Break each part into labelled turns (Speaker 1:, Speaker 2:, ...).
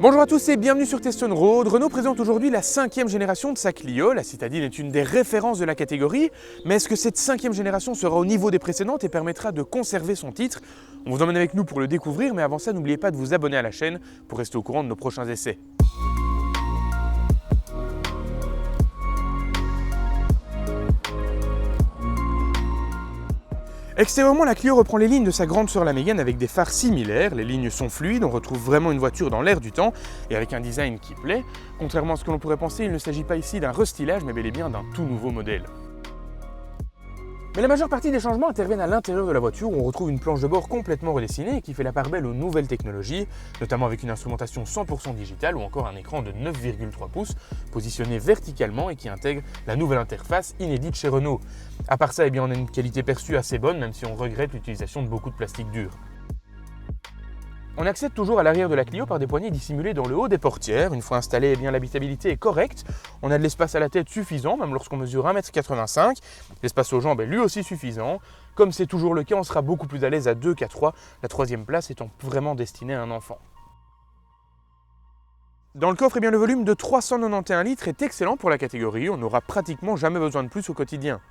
Speaker 1: Bonjour à tous et bienvenue sur Teston Road. Renault présente aujourd'hui la 5e génération de sa Clio. La citadine est une des références de la catégorie, mais est-ce que cette 5e génération sera au niveau des précédentes et permettra de conserver son titre? On vous emmène avec nous pour le découvrir, mais avant ça, n'oubliez pas de vous abonner à la chaîne pour rester au courant de nos prochains essais. Extérieurement, la Clio reprend les lignes de sa grande sœur la Mégane avec des phares similaires. Les lignes sont fluides, on retrouve vraiment une voiture dans l'air du temps et avec un design qui plaît. Contrairement à ce que l'on pourrait penser, il ne s'agit pas ici d'un restylage mais bel et bien d'un tout nouveau modèle. Mais la majeure partie des changements interviennent à l'intérieur de la voiture où on retrouve une planche de bord complètement redessinée et qui fait la part belle aux nouvelles technologies, notamment avec une instrumentation 100% digitale ou encore un écran de 9,3 pouces positionné verticalement et qui intègre la nouvelle interface inédite chez Renault. À part ça, on a une qualité perçue assez bonne même si on regrette l'utilisation de beaucoup de plastique dur. On accède toujours à l'arrière de la Clio par des poignées dissimulées dans le haut des portières. Une fois installée, l'habitabilité est correcte. On a de l'espace à la tête suffisant, même lorsqu'on mesure 1,85 m. L'espace aux jambes est lui aussi suffisant. Comme c'est toujours le cas, on sera beaucoup plus à l'aise à 2 qu'à 3, la troisième place étant vraiment destinée à un enfant. Dans le coffre, le volume de 391 litres est excellent pour la catégorie. On n'aura pratiquement jamais besoin de plus au quotidien.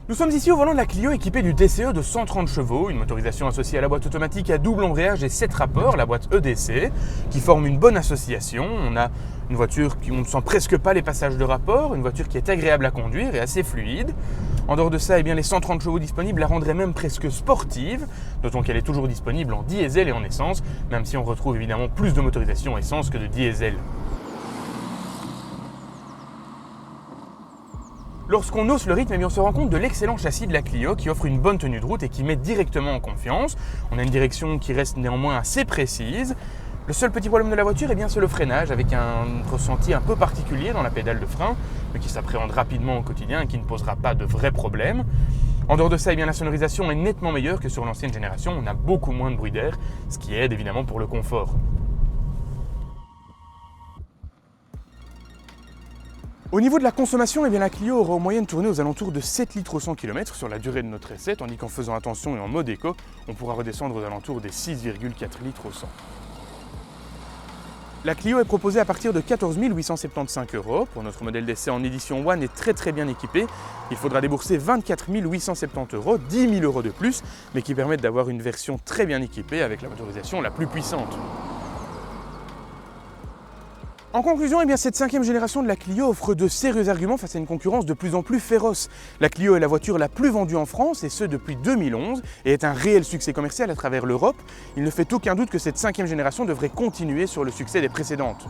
Speaker 1: Nous sommes ici au volant de la Clio équipée du DCE de 130 chevaux, une motorisation associée à la boîte automatique à double embrayage et 7 rapports, la boîte EDC, qui forme une bonne association. On a une voiture qui on ne sent presque pas les passages de rapport, une voiture qui est agréable à conduire et assez fluide. En dehors de ça, les 130 chevaux disponibles la rendraient même presque sportive, notons qu'elle est toujours disponible en diesel et en essence, même si on retrouve évidemment plus de motorisation essence que de diesel. Lorsqu'on hausse le rythme, on se rend compte de l'excellent châssis de la Clio qui offre une bonne tenue de route et qui met directement en confiance. On a une direction qui reste néanmoins assez précise. Le seul petit problème de la voiture, c'est le freinage avec un ressenti un peu particulier dans la pédale de frein, mais qui s'appréhende rapidement au quotidien et qui ne posera pas de vrais problèmes. En dehors de ça, la sonorisation est nettement meilleure que sur l'ancienne génération. On a beaucoup moins de bruit d'air, ce qui aide évidemment pour le confort. Au niveau de la consommation, la Clio aura en moyenne tourné aux alentours de 7 litres au 100 km sur la durée de notre essai, tandis qu'en faisant attention et en mode éco, on pourra redescendre aux alentours des 6,4 litres au 100. La Clio est proposée à partir de 14 875 €. Pour notre modèle d'essai en édition One est très bien équipé. Il faudra débourser 24 870 €, 10 000 € de plus, mais qui permettent d'avoir une version très bien équipée avec la motorisation la plus puissante. En conclusion, cette 5e génération de la Clio offre de sérieux arguments face à une concurrence de plus en plus féroce. La Clio est la voiture la plus vendue en France, et ce depuis 2011, et est un réel succès commercial à travers l'Europe. Il ne fait aucun doute que cette 5e génération devrait continuer sur le succès des précédentes.